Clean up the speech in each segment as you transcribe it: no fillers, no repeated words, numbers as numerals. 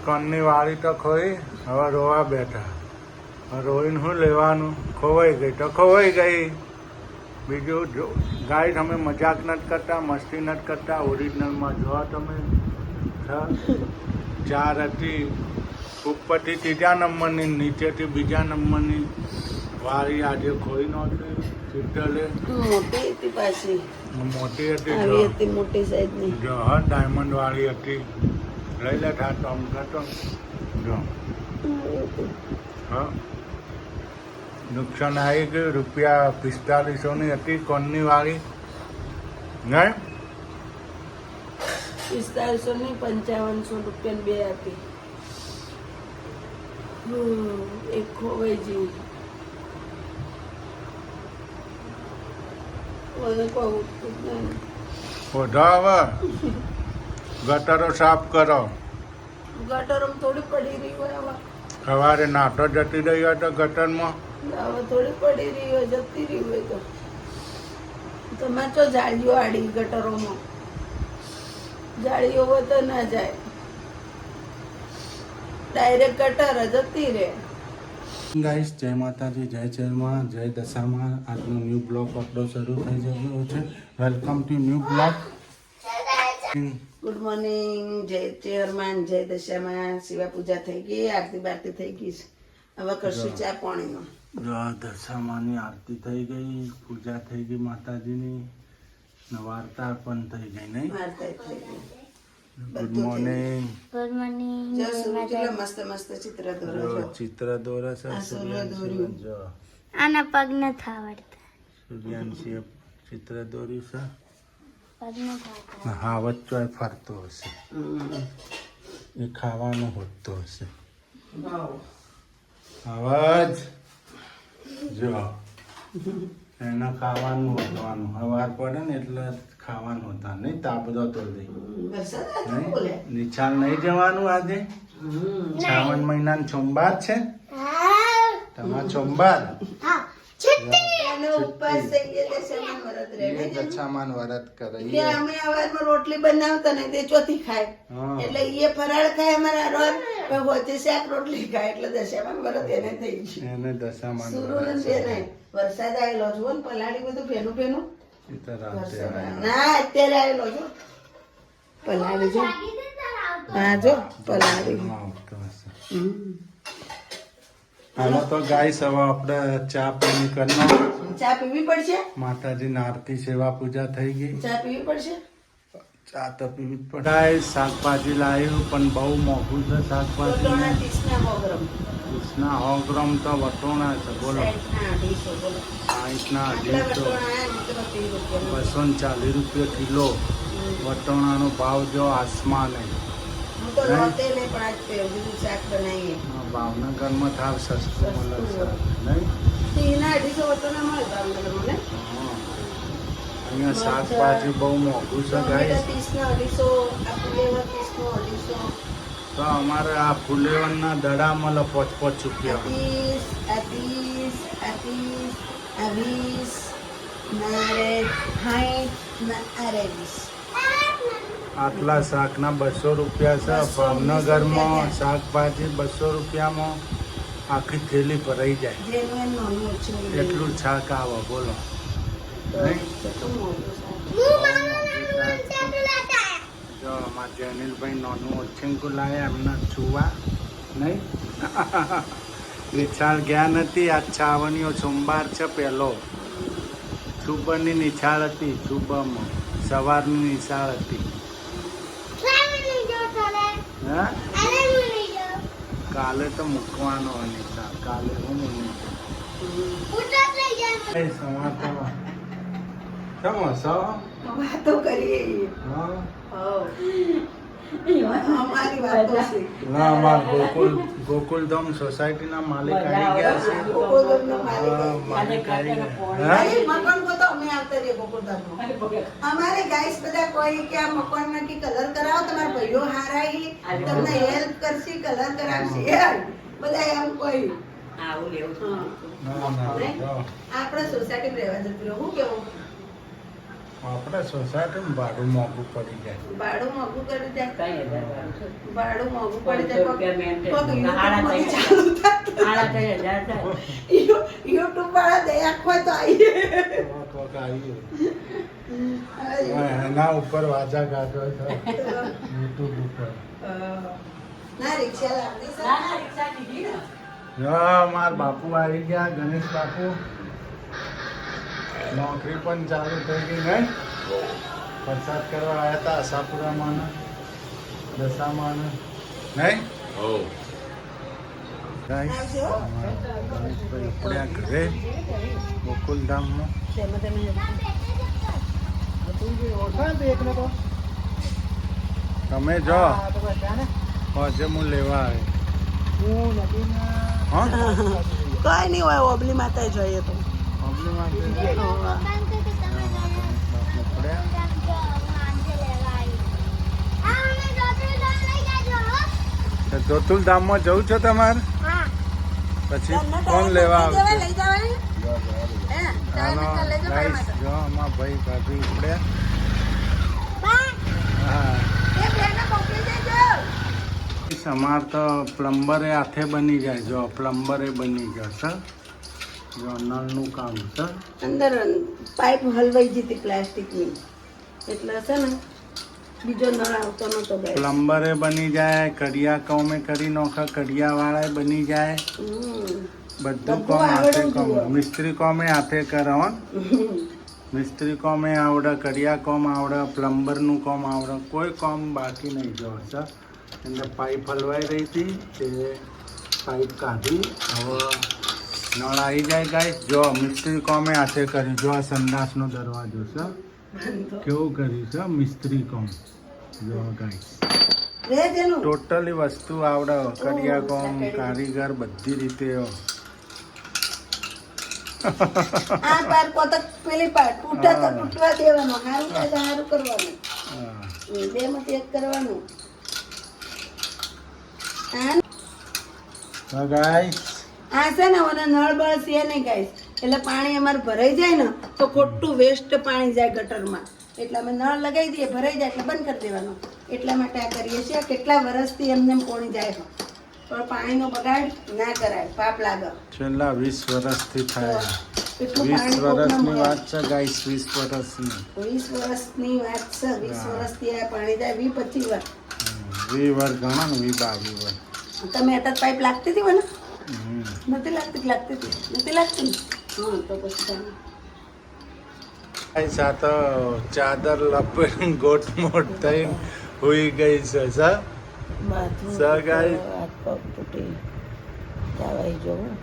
કોણની વાળી તો ખોઈ, હવે રોવા બેઠા. રોઈને શું લેવાનું? ખોવાઈ ગઈ તો ખોવાઈ ગઈ. બીજું જો ગાઈસ, અમે મજાક નથી કરતા, મસ્તી નથી કરતા. ઓરિજિનલમાં જો તમે 4 હતી, ઉપરથી 3જા નંબરની, નીચેથી 2જા નંબરની વાળી આજે ખોઈ નહોતી. શીતલે મોટી હતી પાછી, મોટી હતી, આવી હતી મોટી સાઈઝની. જો હા ડાયમંડ વાળી હતી. લઈ લે થા તો આમ કરતો જો હા. નુકસાન આવી ગયું. રૂપિયા 4500ની હતી કોણની વાળી. નહીં 4500 ની 5500 રૂપિયાની બે આપી. એક ખોવાઈ જેવી. ઓઢા હવે ગટરો સાફ કરો. ગટરમાં થોડી પડી રહી હોય હવે. સવારે નાટો જતી રહી હોય તો ગટરમાં હવે થોડી પડી રહી હોય, જતી રહી હોય તો તમારે તો જાળીઓ આડી ગટરોમાં. જાળીઓ હોય તો ના જાય, ડાયરેક્ટ ગટર જતી રહે. ગાઈસ, જય માતાજી, જય ચેરમાં, જય દશામાં. આજનો ન્યૂ બ્લોગ આપણો શરૂ થઈ ગયો છે. Welcome to new blog. Good morning, જય ચેરમાન, જય દશામાં. શિવા પૂજા થઈ ગઈ, આરતી બારતી થઈ ગઈ છે. હવે કરશું ચા પાણીનો. જો દશામાની આરતી થઈ ગઈ, પૂજા થઈ ગઈ માતાજીની, વાર્તા પણ થઈ ગઈ. નહીં વાર્તા થઈ ગઈ. Good morning. Good morning. જો સૂર્ય કેટલા મસ્ત મસ્ત ચિત્ર દોરો છો. ચિત્ર દોરે છે. આ સૂર્ય દોર્યું. જો આના પગ નથી આવડતા. સૂર્યાંશીએ ચિત્ર દોર્યું છે. પગ નથી આવડતા. હા, વચ્ચે ફરતો હશે. એ ખાવાનું હોતો હશે. અવાજ જો એને ખાવાનું હોવાનું. હવાર પડે ને એટલે ખાવાનું હોતા નહીં. તાપ બધો તોડી દે. નિશાળ નહીં જવાનું આજે. શ્રાવણ મહિનાનો સોમવાર છે. તમારો સોમવાર દશામાન વ્રત કરે. અમે અવાજમાં રોટલી બનાવતા ને તે ચોથી ખાય એટલે એ ફરાળ ખાય અમારા રોજ હોતે શાક રોટલી ખાય એટલે દશામાન વ્રત એને થઈ ગયું. એને દશામાન વરસાદ આવેલો જુઓ ને પલાળી બધું ભેનું ભેનું. રાતે ના અત્યારે આવેલો છો પલાળી જો. હા જો પલાળી. આવતો હશે. હાલો તો ગાઈસ, હવે આપણે ચા પાણી કરવાનો. ચા પીવી પડશે. માતાજીની આરતી સેવા પૂજા થઈ ગઈ. ચા પીવી પડશે. ચા તો પીવી જ પડે. ગાઈસ, શાકભાજી લાવ્યું પણ બહુ મોંઘું છે શાકભાજી. વટોણા 30 ના 100 ગ્રામ. 30 ના 100 ગ્રામ તો વટોણા છે. બોલો 60 ના 250 બોલો. 240 રૂપિયા કિલો. વટોણાનો ભાવ જો આસમાને. હું તો નહોતે નહીં પણ આજ બીજું શાક બનાવીએ. ભાવનગરમાં થાવ સસ્તું મળે છે. નહીં 250 વટોણા મળે ભાવનગરમાં ને. અહીંયા શાકભાજી બહુ મોંઘું છે ગાઈસ. 30 ના 250 આ ફુલેવર 30 નો 250. તો અમારે આ ફુલેવરના દડા મળે 5-5 રૂપિયા. 20 નારે 60 નારે 20. આટલા શાકના 200 રૂપિયા છે. ભાવનગરમાં શાકભાજી 200 રૂપિયામાં આખી થેલી ભરાઈ જાય. જેનું એનું નાનું છે. એટલું શાક આવે. બોલો. નહીં? જો અમારા જયનીલભાઈ નાનું ઓછેંકું લાયા એમને છુવા. નહીં નિશાળ ગયા નથી. આજ છાવણીઓ સોમવાર છે પહેલો. સુબરની નિશાળ હતી. સુબહમાં સવારની નિશાળ હતી. હા, કાલે તો મૂકવાનો નિશાળ. કાલે હું નહીં. વાતો કરીએ. અમારી વાતો છે. ના, અમારા ગોકુલધામ સોસાયટીના માલિક આવી ગયા છે. ગોકુલધામના માલિક. માલિક આવી ગયા. ભાઈ, મકાન ગોતો અમે આવતા રહીએ ગોકુલધામમાં. અમારે ગાઈસ બધા કોઈ કે આ મકાન નાખી કલર કરાવો, તમારા ભાઈઓ હારાઈ તમને હેલ્પ કરશે, કલર કરાવશે. બધા એમ કોઈ આવું લેવું. ના, ના, આપણે સોસાયટીમાં રહેવા જતું રહું. હું કેવું આપણે સોસાયટીમાં ભાડું મોંઘું પડી જાય. ભાડું મોંઘું કરી દે. 3,000 છે. ભાડું મોંઘું પડી 500 રૂપિયા જાય. maintain. કોક સાડા 3,000 થાય. યુટ્યુબ વાળા દયા હોય તો આવીએ. કોક આવીએ. એના ઉપર વાજા ગાતો હતો યુટ્યુબ ઉપર. ના રિક્ષા લાવની છે. ના, ના, રિક્ષા કીધી ને. હા, માર બાપુ આવી ગયા, ગણેશ બાપુ. નોકરી પણ ચાલુ થઈ ગઈ નહીં. વરસાદ કરવા આવ્યા હતા આશાપુરામાં દશામાં નહીં. આવજો. ગણેશભાઈ ઉપડ્યા ઘરે ગોકુલધામમાં. તેમાં તમે તમે જો આજે હું લેવા આવ્યો. કઈ નહીં હોય ઓબલી માતા જોઈએ તો જોતુલ ધામમાં જવું છે તમારે? પછી કોણ લેવા આવશે? લઈ જવાય. જો આમાં ભાઈ ભાભી ઉપડ્યા. હા, અમાર તો પ્લમ્બરે હાથે બની જાય. જો પ્લમ્બરે બની જશે. જો નળનું કામ છે. અંદર પાઇપ હલવાઈ જતી પ્લાસ્ટિકની એટલે છે ને બીજો નળ આવતો નતો ગયો. પ્લમ્બરે બની જાય, કડિયા કોમે કરી નોખા, કડિયા વાળા બની જાય. બધું કામ હાથે કામ. મિસ્ત્રી કોમે હાથે કરે હો. મિસ્ત્રી કોમે આવડે, કડિયા કોમ આવડે, પ્લમ્બરનું કામ આવડે, કોઈ કામ બાકી નહીં. જો સર અંદર પાઇપ હલવાઈ રહી હતી તે પાઇપ કાઢી હવે નળ આવી જાય. ગાય જો મિસ્ત્રી કોમે હાથે કર્યું. જો આ સંડાસનો દરવાજો છે કેવું કર્યું છે મિસ્ત્રી કોમ. જો ગાય ટોટલી વસ્તુ આવડે, કડિયા કોમ, કારીગર બધી રીતે. આ પાર કોતક પેલી પાર તૂટા તો તૂટવા દેવાનો. હારું થાય તો હારું કરવાનું. બે માંથી એક કરવાનું. ગાઈસ આ છે ને મને નળ બળ છે નહીં ગાઈસ. એટલે પાણી અમારે ભરાઈ જાય ને તો ખોટું વેસ્ટ પાણી જાય ગટરમાં. એટલે અમે નળ લગાવી દઈએ, ભરાઈ જાય એટલે બંધ કરી દેવાનો. એટલા માટે આ કરીએ છીએ. કેટલા વર્ષથી એમને પાણી જાય પણ પાણીનો બગાડ ના કરાય, પાપ લાગે. છેલ્લા 20 વર્ષથી થાય. એટલું 20 પાણી વર્ષની વાત છે ગાઈસ. 20 વર્ષની 20 વર્ષની વાત છે. 20 વર્ષથી આ પાણી જાય. 20-25 વર્ષ 20 વર્ષ ગણો ને. 22 વર્ષ. તમે અત્યારે પાઇપ લાગતી હતી મને? નથી લાગતી? લાગતી હતી. નથી લાગતી ને? હા તો પછી તમે ગાઈસ આ તો ચાદર લપેટીને ગોટ મોટ થઈને હુઈ ગઈ છે. સર સર ગાઈસ હાથ પગ તૂટી દવાઈ જોવું.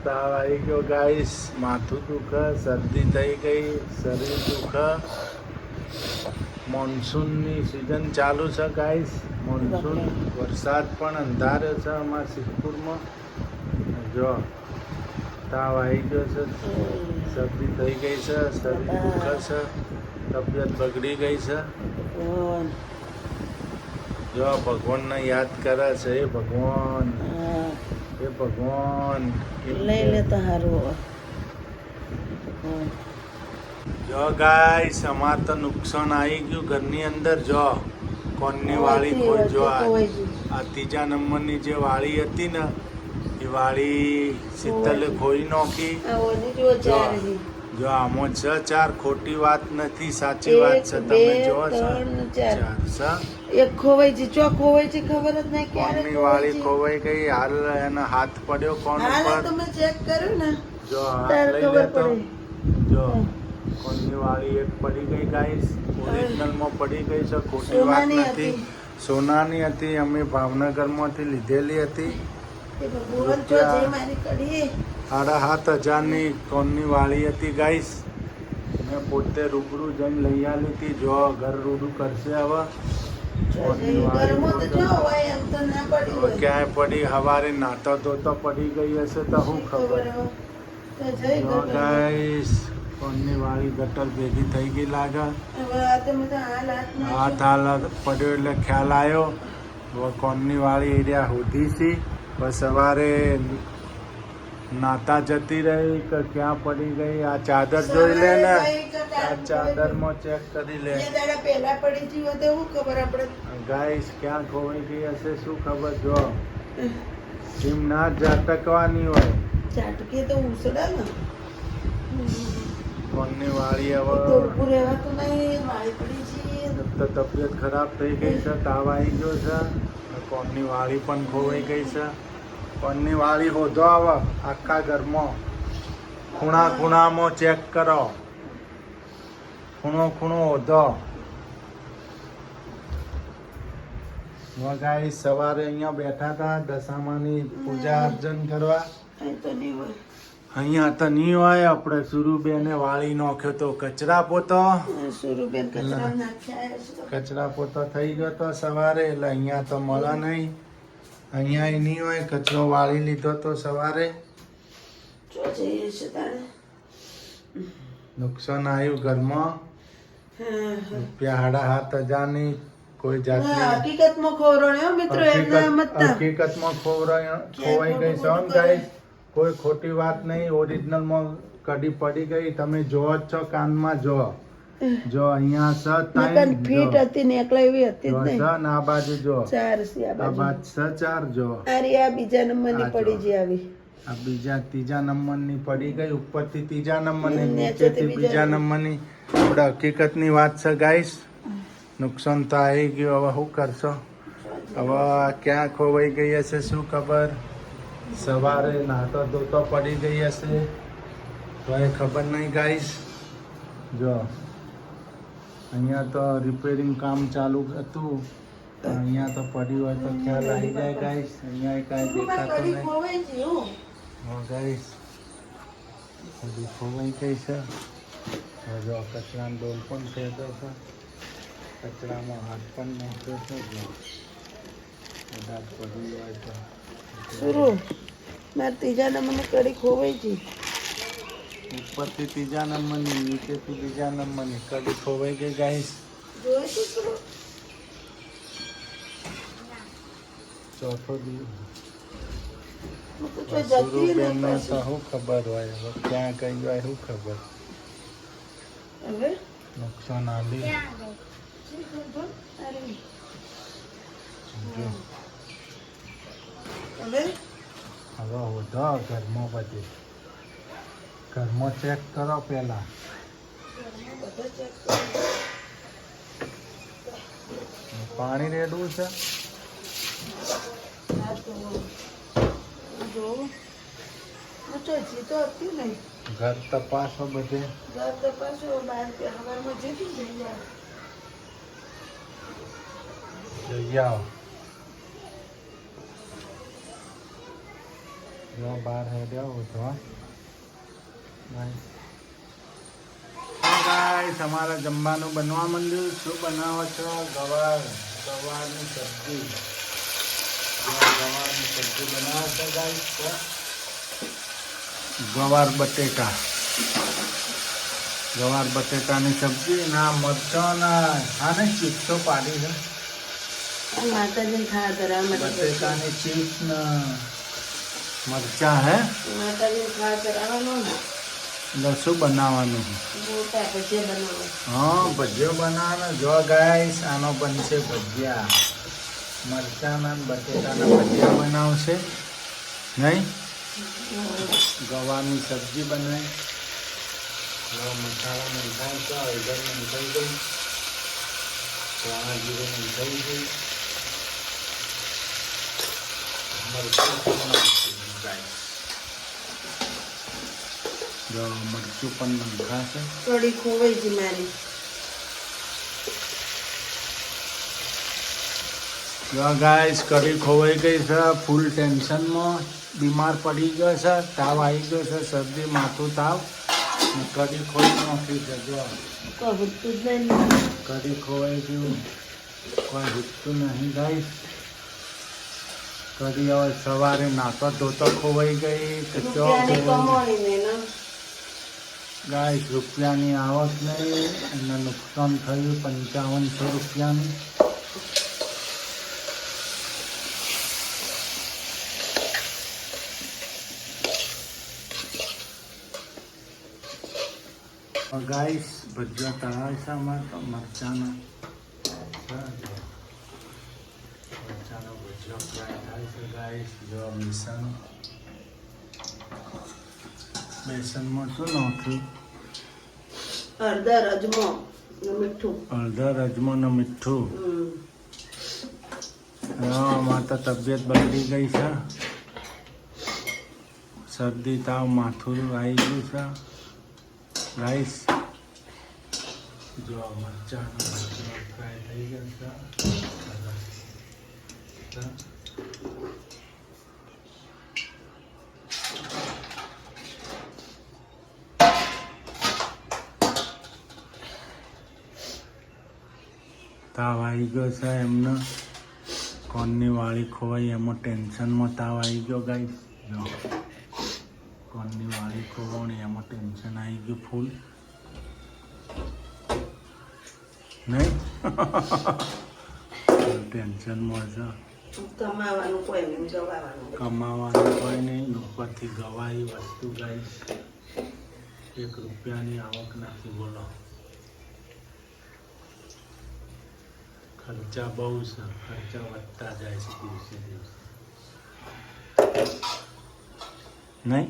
તાવ આવી ગયો ગાઈસ. માથું દુખે, શરદી થઈ ગઈ, શરીર દુખે. મોન્સૂનની સિઝન ચાલુ છે ગાઈસ. મોન્સૂન વરસાદ પણ અંધારે છે અમારા સિદ્ધપુરમાં. જો તાવ આવી ગયો છે, શરદી થઈ ગઈ છે, શરીર દુખે છે, તબિયત બગડી ગઈ છે. જો ભગવાનને યાદ કરે છે. એ ભગવાન, એ ભગવાન લઈ લે તો સારું. જો ગાઈસ અમાર તો નુકસાન આવી ગયું ઘરની અંદર. જો કોણની વાળી કોઈ જો આ ત્રીજા નંબરની જે વાળી હતી ને એ વાળી શીતલે ખોઈ નાખી. જો આમાં 4 ખોટી વાત નથી, સાચી વાત છે. તમે જો એક ખોવાઈ છે. ચો ખોવાઈ છે ખબર જ નહીં. કોણની વાળી ખોવાઈ ગઈ. હાલ એનો હાથ પડ્યો કોણ ઉપર. તમે ચેક કર્યું ને જો હાથ લઈ લેતો. જો કોણની વાળી એક પડી ગઈ ગાઈસ. ઓરિજિનલમાં પડી ગઈ છે, ખોટી વાત નથી. સોનાની હતી. અમે ભાવનગરમાંથી લીધેલી હતી. 7,500ની કોણની વાળી હતી ગાઈસ. મેં પોતે રૂબરૂ જઈને લઈ આવી હતી. જો ઘર રૂડું કરશે હવે. કોણની વાળી ક્યાંય પડી? હવારે નાતો ધોતો પડી ગઈ હશે તો શું ખબર. જો ગાઈસ કોણની વાળી ગટર ભેગી થઈ ગઈ લાગે. હાથ હાલ પડ્યો એટલે ખ્યાલ આવ્યો. હવે કોણની વાળી એરિયા હોધી છે. બસ સવારે નાતા જતી રહી કે ક્યાં પડી ગઈ? આ ચાદર જોઈ લે ને, આ ચાદરમાં ચેક કરી લે. બે દાડા પહેલા પડી ગઈ હોય તો શું ખબર આપણે? ગાઈસ ક્યાં ખોવાઈ ગઈ હશે શું ખબર? જો જીમ ના ઝાટકવાની હોય, ચાટકે તો ઉસડા ને કોણની વાળી હવે તોડવું રહેવાતું નહીં, વાળી પડી છે. તો તબિયત ખરાબ થઈ ગઈ છે, તાવ આવી ગયો છે, કોણની વાળી પણ ખોવાઈ ગઈ છે. કોણની વાળી હોધો આવે આખા ઘરમાં, ખૂણા ખૂણામાં ચેક કરો, ખૂણો ખૂણો હોધો. ગાઈ સવારે અહીંયા બેઠા હતા દશામાની પૂજા અર્ચન કરવા. અહીં તો નહીં હોય. અહીંયા તો નહીં હોય. આપણે સુરુબેને વાળી નાખ્યો તો કચરા પોતો, સુરુબેન કચરા નાખ્યા છે. કચરા પોતો થઈ ગયો તો સવારે, એટલે અહીંયા તો મળે નહીં. અહીંયા નહીં હોય, કચરો વાળી લીધો તો સવારે. જો જઈએ છે તારે. નુકસાન આવ્યું ઘરમાં, રૂપિયા 7,500 કોઈ જાતની હકીકતમાં ખોરણ્યો મિત્રો, એમના મતતા હકીકતમાં ખોવાઈ ગઈ છે ગાઈસ. કોઈ ખોટી વાત નહીં, ઓરિજિનલમાં કડી પડી ગઈ. તમે જો જ છો, કાનમાં જો અહીંયા નકન ફીટ હતી ને એકલા એવી હતી જ નહીં. આ બાજુ જો, ચાર છે આ આ બાજુ. બાજુ 4 જો. અરે આ બીજા નંબરની પડી ગઈ આવી. આ ત્રીજા નંબરની પડી ગઈ, ઉપરથી ત્રીજા નંબરની, નીચેથી નીચેથી બીજા નંબરની. આપણે હકીકતની વાત છે ગાઈસ. નુકસાન તો આવી ગયું, હવે શું કરશો? હવે ક્યાં ખોવાઈ ગઈ હશે શું ખબર? સવારે નાતો ધોતો પડી ગઈ હશે તો એ ખબર નહીં ગાઈસ. જો અહીંયા તો રિપેરિંગ કામ ચાલુ હતું, તો અહીંયા તો પડી હોય તો ખ્યાલ આવી જાય ગાઈસ. અહીંયા કાંઈ દેખાતું નહીં. ખોવાઈ ગયું. હા ગાઈસ, બધી ખોવાઈ ગઈ છે. હવે જો કચરાનો ડોલ પણ ફેંક્યો છે, કચરામાં હાથ પણ નાખ્યો છે. કદાચ પડી હોય તો સુરુ મારે ત્રીજા નંબરની કડી ખોવાઈ ગઈ. ઉપરથી ત્રીજા નંબરની, નીચેથી બીજા નંબરની કડી ખોવાઈ ગઈ ગાઈસ. જોયું તું સુરુ? ચોથો દિવસ. હું તો જો જતી સુરુબેનને ને તો શું ખબર હોય, હવે ક્યાં ગઈ હોય શું ખબર. હવે નુકસાન આવી. અરે જો હવે હવે હોધો ઘરમાં, પછી ઘરમાં ચેક કરો પહેલા. બધા ચેક કરો. પાણી રેડવું છે. આ જો હું તો જીતો હતી નહીં. ઘર તપાસો બધે. ઘર તપાસો, બહાર હવારમાં જીતી જઈ. જઈ આવો. જો બહાર હેડ્યા હોધો. ગાઈસ અમારા જમવાનું બનવા માંડ્યું. શું બનાવો છો? ગવારની સબ્જી. ગવારની સબ્જી બનાવો છો ગાઈસ. ગવાર બટેટાની સબ્જી ના મરચાંના હા ને ચીપ્સો પાડી છે. માતાજીને ખા કરાવવા માટે બટેટાની ચીપ્સ ને મરચાં હે. માતાજીને ખા કરાવવાનો ને એટલે શું બનાવવાનું? મોટા ભજીયા બનાવો. હા ભજીયો બનાવવાનો. જો ગાઈસ આનો બનશે ભજીયા. મરચાંના ને બટેટાના ભજીયા બનાવશે નહીં. ગવાની સબ્જી બનાવી. મસાલા મંથાય છે, હળદર મંથાઈ ગઈ, ધાણા જીરું મંથાઈ ગઈ, મરચું પણ નાખી ગાઈસ. જો મરચું પણ નંખાશે. કઢી ખોવાઈ ગઈ મારી. જો ગાઈસ કઢી ખોવાઈ ગઈ છે. ફૂલ ટેન્શનમાં, બીમાર પડી ગયો છે, તાવ આવી ગયો છે, શરદી, માથું, તાવ. કઢી ખોઈ નાખી છે. જો કહું જ નહીં. કઢી ખોવાઈ ગયું, કોઈ હિચતું નહીં ગાઈસ. કઢી હવે સવારે નાતો ધોતો ખોવાઈ ગઈ. રૂપિયાની કમાણી ને ના. ગાઈસ રૂપિયાની આવક નહીં, એને નુકસાન થયું 5500 રૂપિયાનું. ગાઈસ ભજીયા તળાવ છે અમારે તો મરચાના મરચાનો ભજીયો ફ્રાય થાય છે ગાઈસ. જો બેસનમાં શું નાખ્યું? અડધા રજમો મીઠું. અડધા રજમો ને મીઠું. હા, અમારે તો તબિયત બગડી ગઈ છે. શરદી તાવ માથું આવી ગયું છે ગાઈસ. જો મરચાનો ભજીયો ફ્રાય થઈ ગયો છે. તાવ આવી ગયો છે એમને. કોનની વાળી ખોવાઈ એમાં ટેન્શનમાં તાવ આવી ગયો ગાઈસ. જો કોનની વાળી ખોવાણી એમાં ટેન્શન આવી ગયું ફૂલ. નહીં ટેન્શનમાં છે. કમાવાનું કોઈ નહીં, ગવાવાનું. કમાવાનું કોઈ નહીં. ઉપરથી ગવાઈ વસ્તુ ગાઈસ. 1 રૂપિયાની આવક નથી બોલો. ખર્ચા બહુ છે. ખર્ચા વધતા જાય છે દિવસે દિવસે. નહીં